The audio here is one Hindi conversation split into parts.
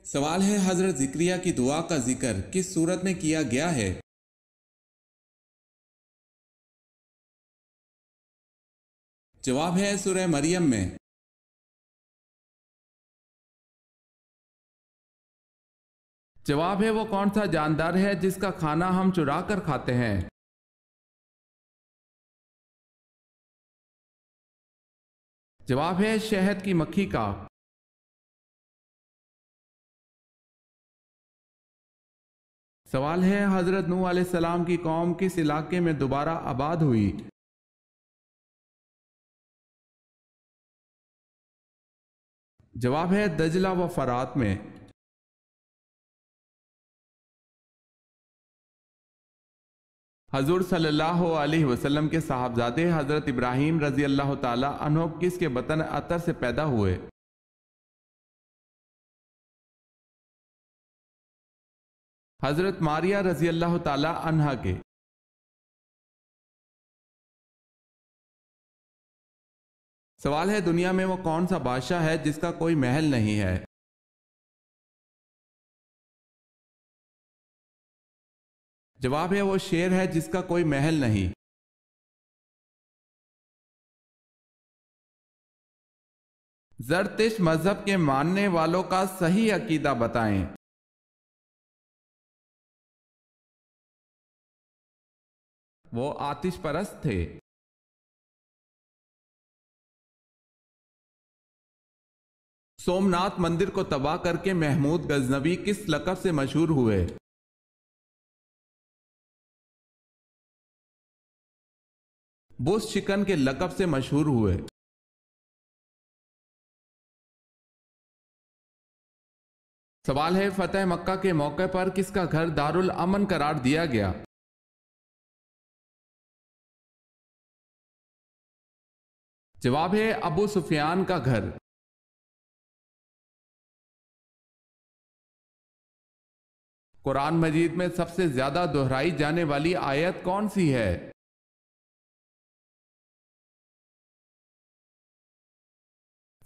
सवाल है, हजरत ज़िक्रिया की दुआ का जिक्र किस सूरत में किया गया है? जवाब है सूरह मरियम में। जवाब है वो कौन सा जानदार है जिसका खाना हम चुरा कर खाते हैं? जवाब है शहद की मक्खी का। सवाल है हजरत नूह अलैहिस्सलाम की कौम किस इलाके में दोबारा आबाद हुई? जवाब है दजला व फरात में। हजूर सल्लल्लाहु अलैहि वसल्लम के साहबजादे हजरत इब्राहीम रजी अल्लाह ताला अन्हो किसके बतन अतर से पैदा हुए? हजरत मारिया रजी अल्लाह ताला अन्हा के। सवाल है दुनिया में वो कौन सा बादशाह है जिसका कोई महल नहीं है? जवाब है वो शेर है जिसका कोई महल नहीं। ज़रतुश्त मजहब के मानने वालों का सही अकीदा बताएं। वो आतिश परस्त थे। सोमनाथ मंदिर को तबाह करके महमूद गजनवी किस लक़ब से मशहूर हुए? बुश चिकन के लक़ब से मशहूर हुए। सवाल है फतेह मक्का के मौके पर किसका घर दारुल अमन करार दिया गया? जवाब है अबू सुफियान का घर। कुरान मजीद में सबसे ज्यादा दोहराई जाने वाली आयत कौन सी है?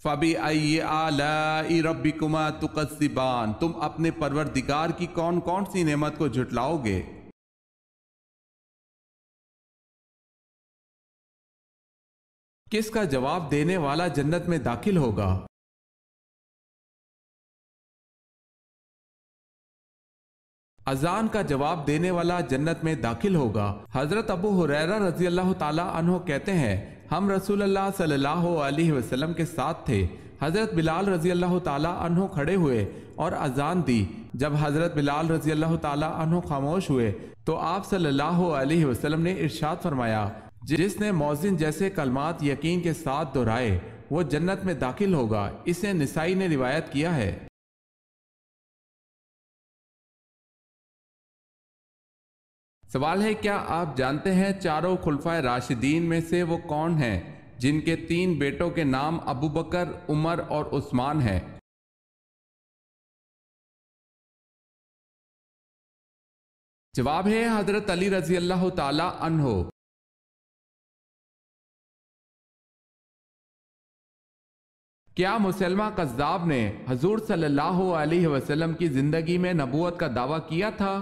फबी आई आलाई रब्बिकुमा तुकज़्ज़िबान, तुम अपने परवरदिगार की कौन कौन सी नेमत को झुटलाओगे? किसका जवाब देने वाला जन्नत में दाखिल होगा? अजान का जवाब देने वाला जन्नत में दाखिल होगा। हजरत अबू हुरैरा रजी अल्लाह ताला अन्हो कहते हैं हम रसूलुल्लाह सल्लल्लाहु अलैहि वसल्लम के साथ थे। हजरत बिलाल रजी अल्लाह ताला अन्हो खड़े हुए और अजान दी। जब हजरत बिलाल रजी अल्लाह ताला अन्हो खामोश हुए तो आप सल्लल्लाहु अलैहि वसल्लम ने इरशाद फरमाया, जिसने मौजिन जैसे कलमात यकीन के साथ दोहराए वो जन्नत में दाखिल होगा। इसे निसाई ने रिवायत किया है। सवाल है क्या आप जानते हैं चारों खुलफाए राशिदीन में से वो कौन हैं जिनके 3 बेटों के नाम अबू बकर, उमर और उस्मान हैं? जवाब है हजरत अली रजी अल्लाह ताला अन्हो। क्या मुसलमा कज़्ज़ाब ने हजूर सल्लल्लाहु अलैहि वसल्लम की जिंदगी में नबूवत का दावा किया था?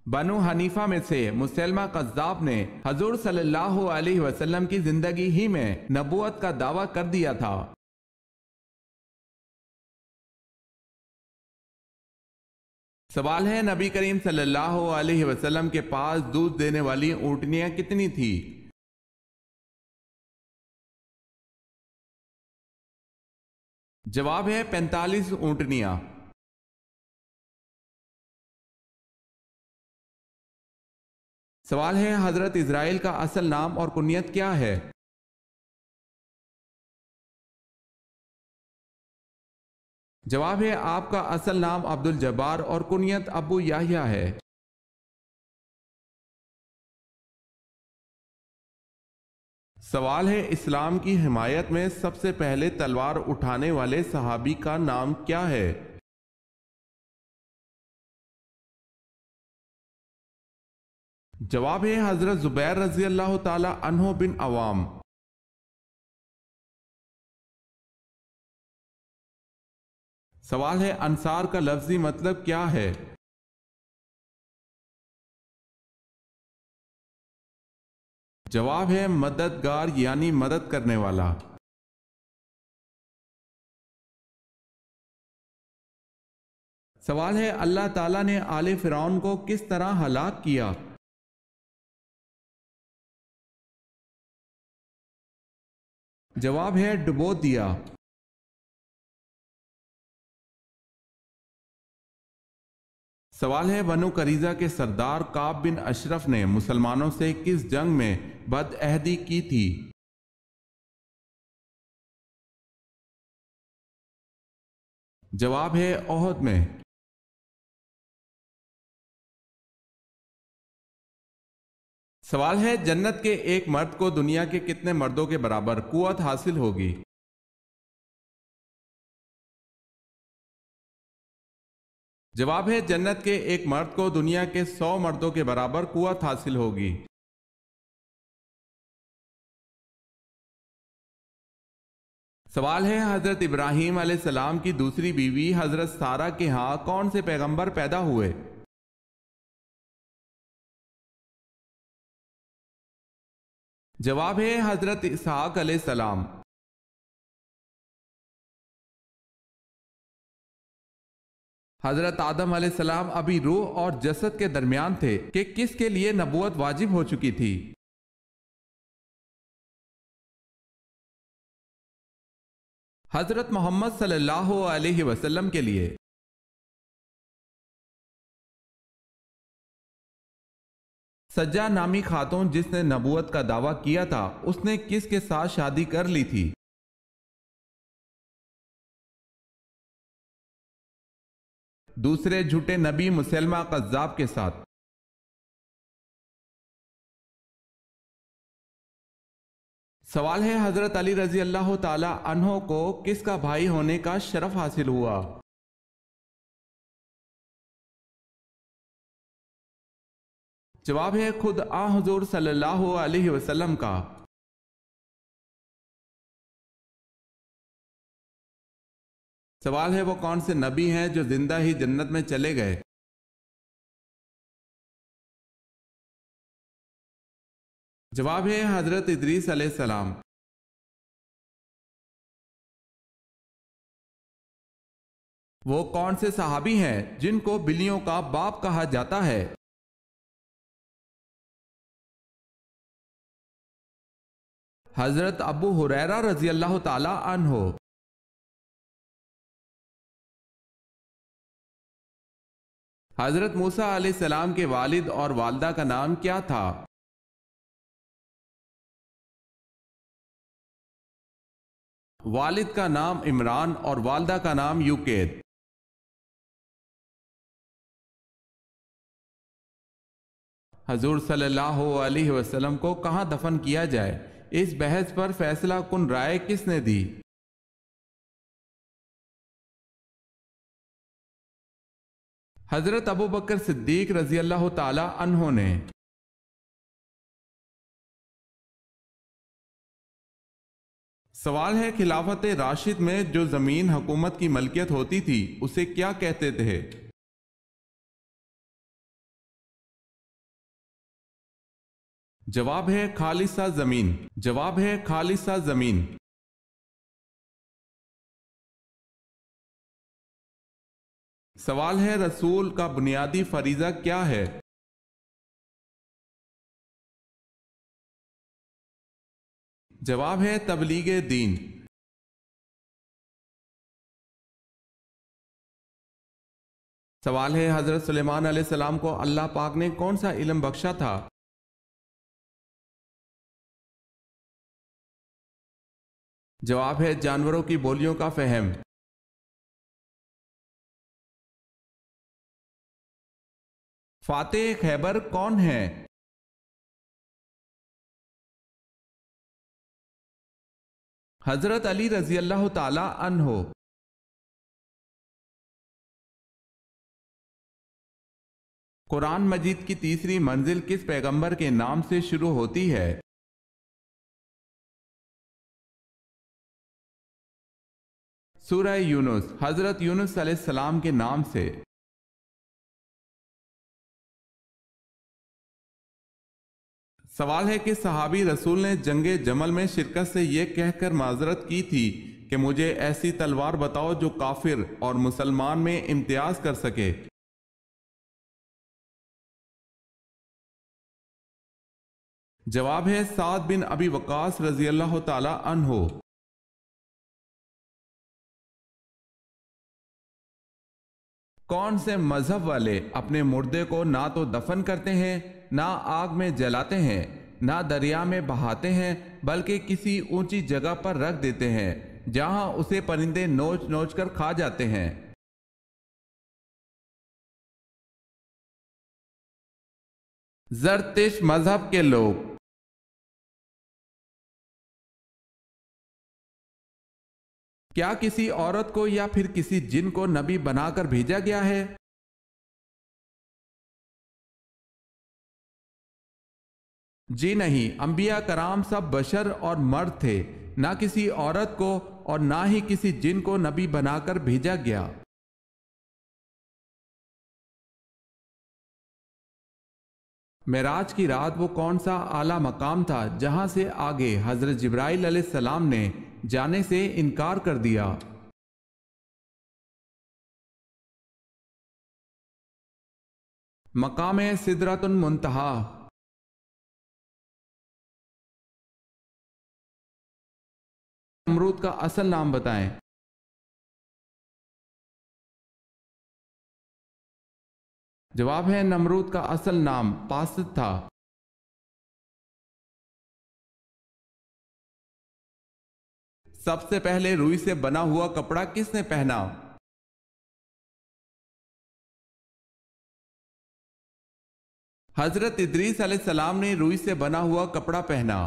बनु हनीफा में से मुसलमा कज़्ज़ाब ने हजूर सल्लल्लाहु अलैहि वसल्लम की जिंदगी ही में नबूवत का दावा कर दिया था। सवाल है नबी करीम सल्लल्लाहु अलैहि वसल्लम के पास दूध देने वाली ऊँटनियां कितनी थी? जवाब है 45 ऊँटनियां। सवाल है हजरत इज़राइल का असल नाम और कुनियत क्या है? जवाब है आपका असल नाम अब्दुल जब्बार और कुनियत अबू याह्या है। सवाल है इस्लाम की हिमायत में सबसे पहले तलवार उठाने वाले सहाबी का नाम क्या है? जवाब है हजरत जुबैर रजी अल्लाह ताला अन्हो बिन अवाम। सवाल है, अंसार का लफ्जी मतलब क्या है? जवाब है मददगार यानी मदद करने वाला। सवाल है, अल्लाह ताला ने आले फिरौन को किस तरह हलाक किया? जवाब है डुबो दिया। सवाल है, बनु करीजा के सरदार काब बिन अशरफ ने मुसलमानों से किस जंग में बदअहदी की थी? जवाब है ओहद में। सवाल है, जन्नत के एक मर्द को दुनिया के कितने मर्दों के बराबर कुव्वत हासिल होगी? जवाब है, जन्नत के एक मर्द को दुनिया के 100 मर्दों के बराबर कुव्वत हासिल होगी। सवाल है, हजरत इब्राहीम अलैहिस्सलाम की दूसरी बीवी हजरत सारा के यहाँ कौन से पैगंबर पैदा हुए? जवाब है हजरत इसहाक अलैहिस्सलाम। हजरत आदम अलैहिस्सलाम अभी रूह और जसद के दरमियान थे कि किसके लिए नबूवत वाजिब हो चुकी थी? हजरत मोहम्मद सल्लल्लाहु अलैहि वसल्लम के लिए। सज्जा नामी खातून जिसने नबूवत का दावा किया था, उसने किसके साथ शादी कर ली थी? दूसरे झूठे नबी मुसलमा कज़्ज़ाब के साथ। सवाल है, हजरत अली रजी अल्लाह ताला अन्हो को किसका भाई होने का शरफ हासिल हुआ? जवाब है खुद हुजूर सल्लल्लाहु अलैहि वसल्लम का। सवाल है, वो कौन से नबी हैं जो जिंदा ही जन्नत में चले गए? जवाब है हजरत इदरीस अलैहिस्सलाम। वो कौन से सहाबी हैं जिनको बिल्लियों का बाप कहा जाता है? हजरत अबू हुरैरा रजी अल्लाह ताला अन्हो। हजरत मूसा अलैहिस्सलाम के वालिद और वालदा का नाम क्या था? वालिद का नाम इमरान और वालदा का नाम यूकेद। हजूर सल्लल्लाहु अलैहि वसल्लम को कहां दफन किया जाए, इस बहस पर फैसला कुन राय किसने दी? हजरत अबू बकर सिद्दीक रजी अल्लाह ताला अन्हो ने। सवाल है, खिलाफत राशिद में जो जमीन हुकूमत की मलकियत होती थी उसे क्या कहते थे? जवाब है खालिसा जमीन। जवाब है खालिसा जमीन। सवाल है, रसूल का बुनियादी फरीजा क्या है? जवाब है तबलीगे दीन। सवाल है, हजरत सुलेमान अलैहिस्सलाम को अल्लाह पाक ने कौन सा इल्म बख्शा था? जवाब है जानवरों की बोलियों का फहम। फातेह खैबर कौन है? हजरत अली रजी अल्लाह ताला अन्हो। कुरान मजीद की तीसरी मंजिल किस पैगंबर के नाम से शुरू होती है? सूरह यूनुस हजरत यूनुस अलैहिस्सलाम के नाम से। सवाल है कि सहाबी रसूल ने जंगे जमल में शिरकत से यह कहकर माजरत की थी कि मुझे ऐसी तलवार बताओ जो काफिर और मुसलमान में इम्तियाज कर सके। जवाब है साद बिन अबी वकास रजी अल्लाह ताला अन्हो। कौन से मजहब वाले अपने मुर्दे को ना तो दफन करते हैं, ना आग में जलाते हैं, ना दरिया में बहाते हैं, बल्कि किसी ऊंची जगह पर रख देते हैं जहां उसे परिंदे नोच नोच कर खा जाते हैं। जरतिश मजहब के लोग। क्या किसी औरत को या फिर किसी जिन को नबी बनाकर भेजा गया है? जी नहीं, अंबिया कराम सब बशर और मर्द थे, ना किसी औरत को और ना ही किसी जिन को नबी बनाकर भेजा गया। मेराज की रात वो कौन सा आला मकाम था जहां से आगे हजरत जिब्राइल अलैहिस्सलाम ने जाने से इनकार कर दिया? मकाम सिदरतुल मुंतहा। नमरूद का असल नाम बताएं। जवाब है नमरूद का असल नाम पासिद था। सबसे पहले रुई से बना हुआ कपड़ा किसने पहना? हजरत इदरीस अलैहिस्सलाम ने रुई से बना हुआ कपड़ा पहना।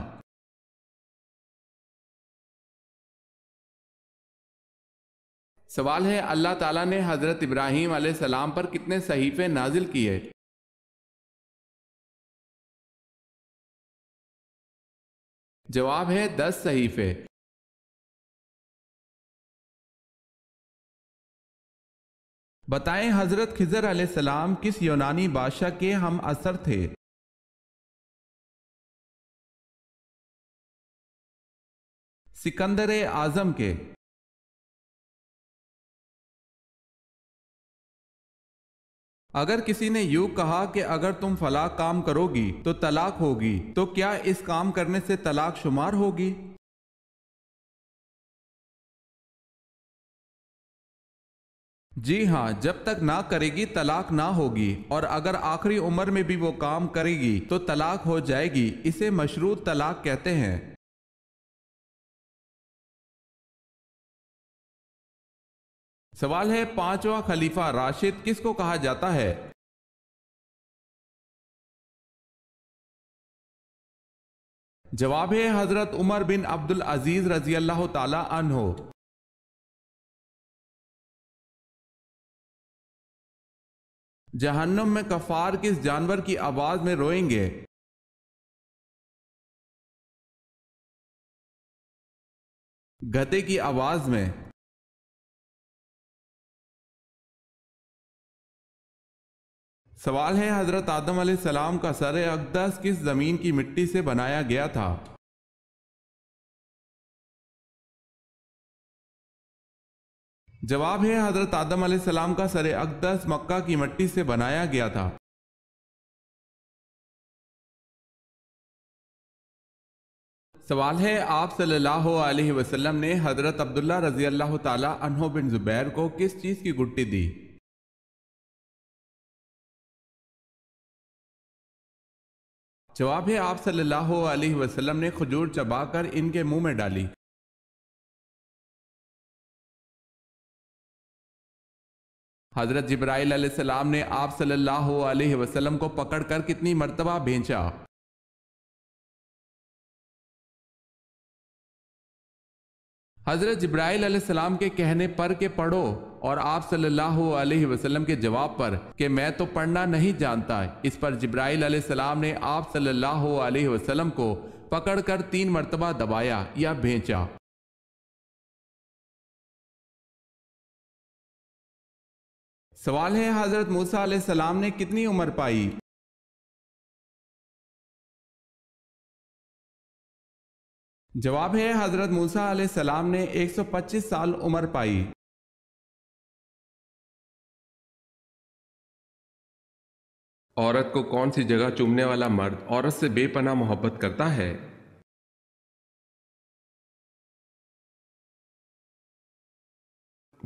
सवाल है अल्लाह ताला ने हजरत इब्राहीम अलैहिस्सलाम पर कितने सहीफे नाजिल किए? जवाब है 10 सहीफे। बताएं हजरत खिजर अलैहिस्सलाम किस यूनानी बादशाह के हम असर थे? सिकंदर आजम के। अगर किसी ने यूं कहा कि अगर तुम फला काम करोगी तो तलाक होगी, तो क्या इस काम करने से तलाक शुमार होगी? जी हाँ, जब तक ना करेगी तलाक ना होगी, और अगर आखिरी उम्र में भी वो काम करेगी तो तलाक हो जाएगी। इसे मशरूत तलाक कहते हैं। सवाल है पांचवा खलीफा राशिद किसको कहा जाता है? जवाब है हजरत उमर बिन अब्दुल अजीज रजी अल्लाह ताला अन्हो। जहन्नुम में कफार किस जानवर की आवाज में रोएंगे? गधे की आवाज में। सवाल है हजरत आदम अलैहिस्सलाम का सर अक़दस किस जमीन की मिट्टी से बनाया गया था? जवाब है हजरत आदम अलैहिस्सलाम का सर अक़दस मक्का की मिट्टी से बनाया गया था। सवाल है आप सल्लल्लाहु अलैहि वसल्लम ने हजरत अब्दुल्ला रजी अल्लाह ताला अन्हो बिन जुबैर को किस चीज की गुट्टी दी? जवाब है आप सल्लल्लाहु अलैहि वसल्लम ने खजूर चबाकर इनके मुंह में डाली। हजरत जिब्राइल अलैहिस्सलाम ने आप सल्लल्लाहु अलैहि वसल्लम को पकड़कर कितनी मर्तबा भेजा? हजरत जिब्राइल अलैहिस्सलाम के कहने पर के पढ़ो, और आप सल्लल्लाहु अलैहि वसल्लम के जवाब पर कि मैं तो पढ़ना नहीं जानता, इस पर जिब्राइल अलैहिस्सलाम ने आप सल्लल्लाहु अलैहि वसल्लम को पकड़कर 3 मर्तबा दबाया या भेजा। सवाल है, हजरत मूसा अलैहिस्सलाम ने कितनी उम्र पाई? जवाब है, हजरत मूसा अलैहिस्सलाम ने 125 साल उम्र पाई। औरत को कौन सी जगह चूमने वाला मर्द औरत से बेपनाह मोहब्बत करता है?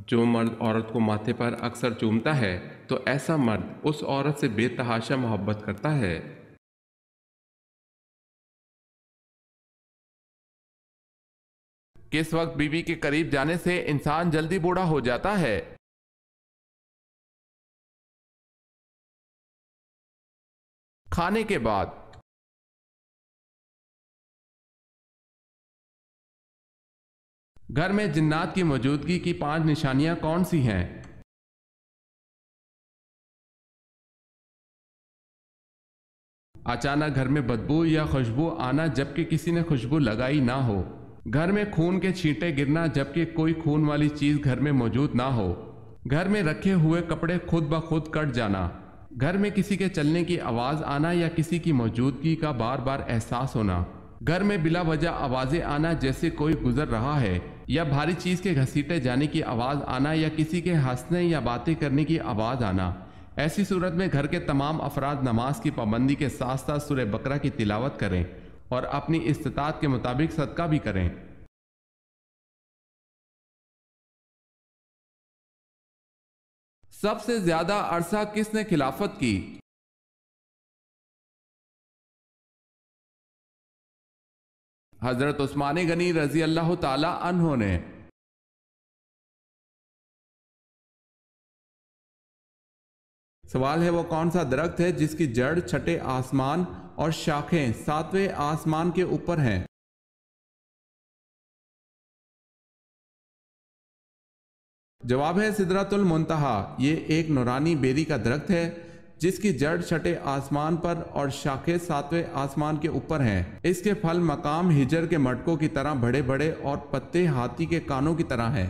जो मर्द औरत को माथे पर अक्सर चूमता है तो ऐसा मर्द उस औरत से बेतहाशा मोहब्बत करता है। किस वक्त बीवी के करीब जाने से इंसान जल्दी बूढ़ा हो जाता है? खाने के बाद। घर में जिन्नात की मौजूदगी की 5 निशानियां कौन सी हैं? अचानक घर में बदबू या खुशबू आना जबकि किसी ने खुशबू लगाई ना हो। घर में खून के छींटे गिरना जबकि कोई खून वाली चीज घर में मौजूद ना हो। घर में रखे हुए कपड़े खुद ब खुद कट जाना। घर में किसी के चलने की आवाज आना या किसी की मौजूदगी का बार बार एहसास होना। घर में बिला वजह आवाजें आना जैसे कोई गुजर रहा है, या भारी चीज के घसीटे जाने की आवाज आना या किसी के हंसने या बातें करने की आवाज आना। ऐसी सूरत में घर के तमाम अफराद नमाज की पाबंदी के साथ साथ सूरह बकरा की तिलावत करें और अपनी इस्तिताअत के मुताबिक सदका भी करें। सबसे ज्यादा अरसा किसने खिलाफत की? हजरत उस्मान गनी रजी अल्लाह ताला अन्हो ने। सवाल है, वो कौन सा दरख्त है जिसकी जड़ छठे आसमान और शाखें 7वें आसमान के ऊपर हैं? जवाब है, सिदरतुल मुंतहा। ये एक नूरानी बेरी का दरख्त है जिसकी जड़ छठे आसमान पर और शाखें 7वें आसमान के ऊपर हैं। इसके फल मकाम हिजर के मटकों की तरह बड़े बड़े और पत्ते हाथी के कानों की तरह हैं।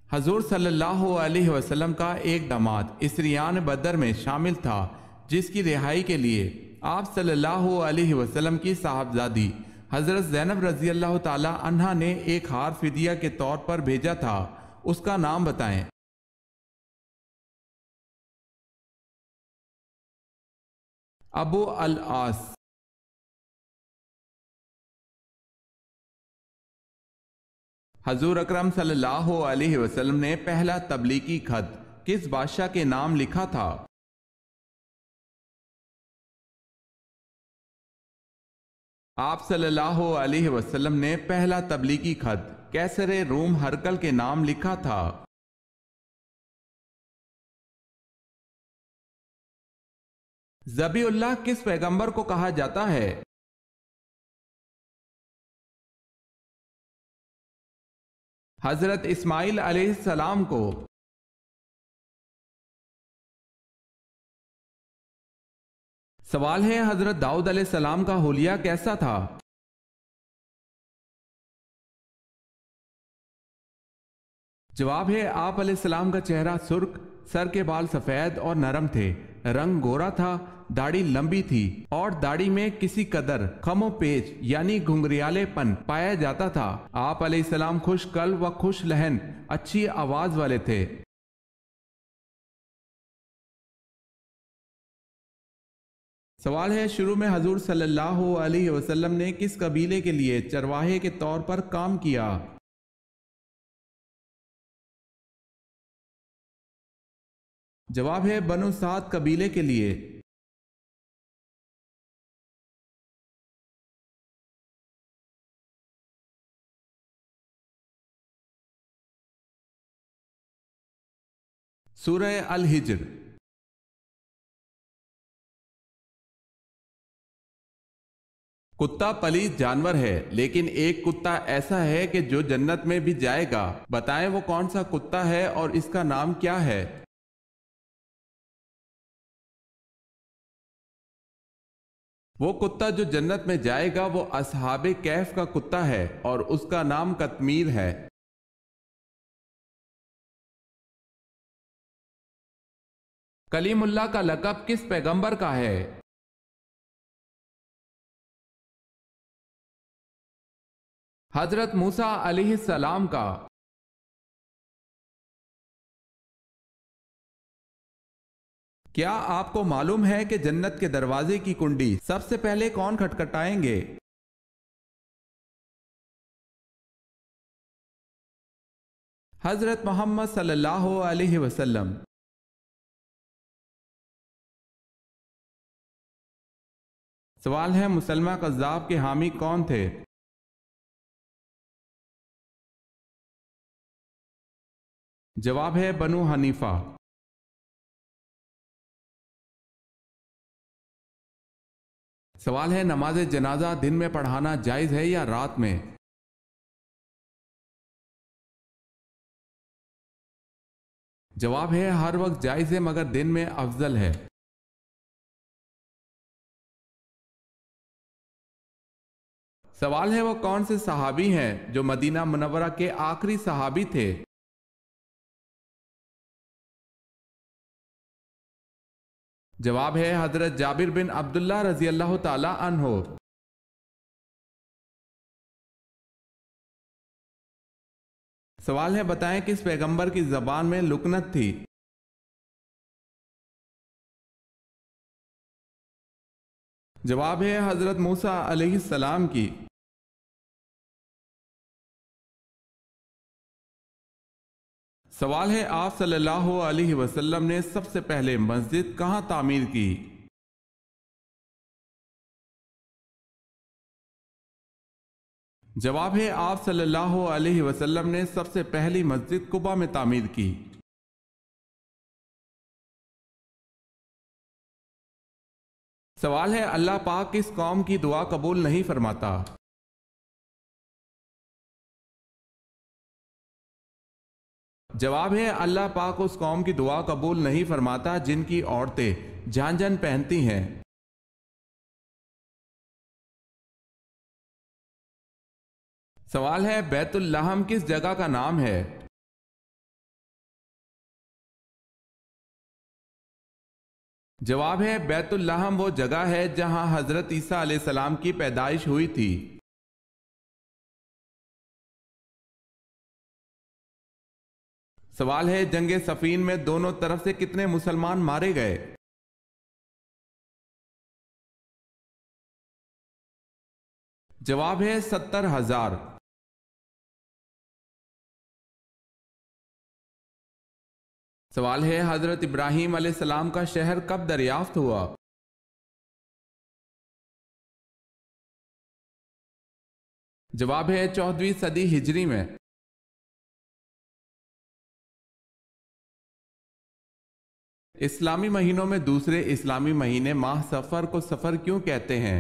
हजूर सल्लल्लाहु अलैहि वसल्लम का एक दामाद इसरियान बदर में शामिल था जिसकी रिहाई के लिए आप सल्लल्लाहु अलैहि वसल्लम की साहबजादी हजरत ज़ैनब रजी अल्लाह ताला अन्हा ने एक हार फिदिया के तौर पर भेजा था। उसका नाम बताएं। अबू अल आस। हजूर अकरम सल्लल्लाहु अलैहि वसल्लम ने पहला तबलीगी खत किस बादशाह के नाम लिखा था? आप सल्लल्लाहु अलैहि वसल्लम ने पहला तबलीगी खत कैसरे रूम हरकल के नाम लिखा था। ज़बीउल्लाह किस पैगंबर को कहा जाता है? हजरत इस्माइल अलैहिस्सलाम को। सवाल है, हजरत दाऊद अलैहिस्सलाम का हुलिया कैसा था? जवाब है, आप अलैहिस्सलाम का चेहरा सुर्ख, सर के बाल सफेद और नरम थे, रंग गोरा था, दाढ़ी लंबी थी और दाढ़ी में किसी कदर खमो पेच यानी घुंघरियालेपन पाया जाता था। आप अलैहिस्सलाम खुश कल्ब व खुश लहन अच्छी आवाज वाले थे। सवाल है, शुरू में हजूर सल्लल्लाहु अलैहि वसल्लम ने किस कबीले के लिए चरवाहे के तौर पर काम किया? जवाब है, बनु साद कबीले के लिए। सूरह अल हिज्र। कुत्ता पलीद जानवर है, लेकिन एक कुत्ता ऐसा है कि जो जन्नत में भी जाएगा। बताएं वो कौन सा कुत्ता है और इसका नाम क्या है? वो कुत्ता जो जन्नत में जाएगा वो असहाबे कैफ का कुत्ता है और उसका नाम कतमीर है। कलीमुल्लाह का लक़ब किस पैगंबर का है? हजरत मूसा अलैहिस्सलाम का। क्या आपको मालूम है कि जन्नत के दरवाजे की कुंडी सबसे पहले कौन खटखटाएंगे? हजरत मोहम्मद सल्लल्लाहु अलैहि वसल्लम। सवाल है, मुसलमा कज़्ज़ाब के हामी कौन थे? जवाब है बनु हनीफा। सवाल है, नमाज जनाजा दिन में पढ़ाना जायज है या रात में? जवाब है हर वक्त जायज है मगर दिन में अफजल है। सवाल है, वो कौन से सहाबी हैं जो मदीना मुनव्वरा के आखिरी सहाबी थे? जवाब है हजरत जाबिर बिन अब्दुल्ला रजी अल्लाह ताला अन्हो। सवाल है, बताएं किस पैगंबर की जबान में लुकनत थी? जवाब है हजरत मूसा अलैहिस्सलाम की। सवाल है, आप सल्लल्लाहु अलैहि वसल्लम ने सबसे पहले मस्जिद कहां तामीर की? जवाब है आप सल्लल्लाहु अलैहि वसल्लम ने सबसे पहली मस्जिद कुबा में तामीर की। सवाल है, अल्लाह पाक किस कौम की दुआ कबूल नहीं फरमाता? जवाब है अल्लाह पाक उस कौम की दुआ कबूल नहीं फरमाता जिनकी औरतें झांझन पहनती हैं। सवाल है, बैतुल लहम किस जगह का नाम है? जवाब है बैतुल लहम वो जगह है जहां हजरत ईसा अलैहिस्सलाम की पैदाइश हुई थी। सवाल है, जंगे सफीन में दोनों तरफ से कितने मुसलमान मारे गए? जवाब है 70,000। सवाल है, हजरत इब्राहीम अलैहिस्सलाम का शहर कब दरियाफ्त हुआ? जवाब है 14वीं सदी हिजरी में। इस्लामी महीनों में दूसरे इस्लामी महीने माह सफर को सफर क्यों कहते हैं?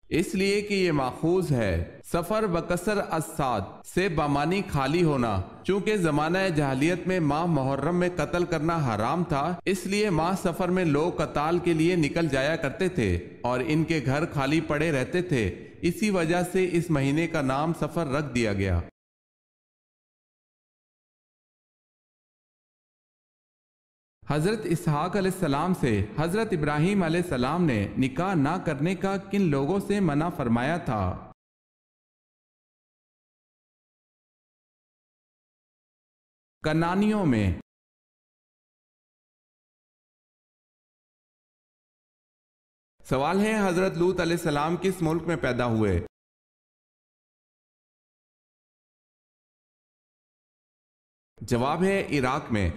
इसलिए कि ये माखूज है सफर बकसर अस्साद से बमानी खाली होना। चूंकि जमाना जहालियत में माह मुहर्रम में कत्ल करना हराम था, इसलिए माह सफर में लोग कताल के लिए निकल जाया करते थे और इनके घर खाली पड़े रहते थे। इसी वजह से इस महीने का नाम सफर रख दिया गया। हजरत इसहाक अलैहिस्सलाम से हजरत इब्राहीम अलैहिस्सलाम ने निकाह ना करने का किन लोगों से मना फरमाया था? कनानियों में। सवाल है, हजरत लूत अलैहिस्सलाम किस मुल्क में पैदा हुए? जवाब है इराक में।